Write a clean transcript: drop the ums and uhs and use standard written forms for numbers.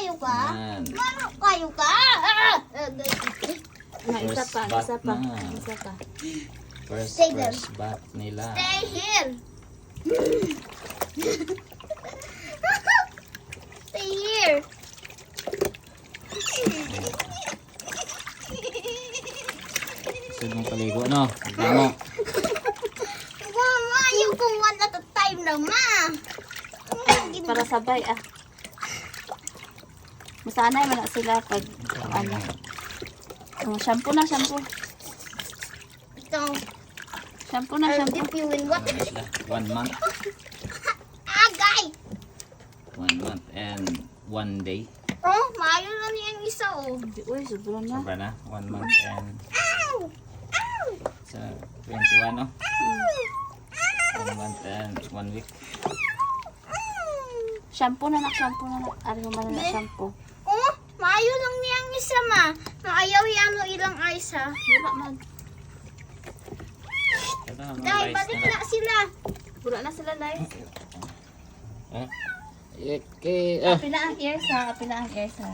kayo ka? Yan. Mano kayo ka? Isa First pa, bat isa pa, na. isa pa. Stay there. First bat nila. Stay here. Stay here. Gusto mong paligo, no? Tignan mo. Mama, yung kung one at a time na, ma. Para sabay ah. Masanay man na sila pag ano. Oh, shampoo na, shampoo. Ito, Shampoo na, I'll shampoo. dip you in what? Ano sila? 1 month. Agay! 1 month and 1 day. Oh, maayo na niyang isa, oh. Uy, sobra na. Sobra na. 1 month and Ow! Ow! sa 21, no? Ow! 1 month and 1 week. Shampoo na, shampoo na. Ano man na shampoo. Oh, maayo lang niyang isa, ma. Maayaw yan o ilang ayos, ha. Wala man. Ito na, mga Dahil, guys. balik na sila. Wala na sila live. Okay. Ah. Apila ang ears ha, apila ang ears ha.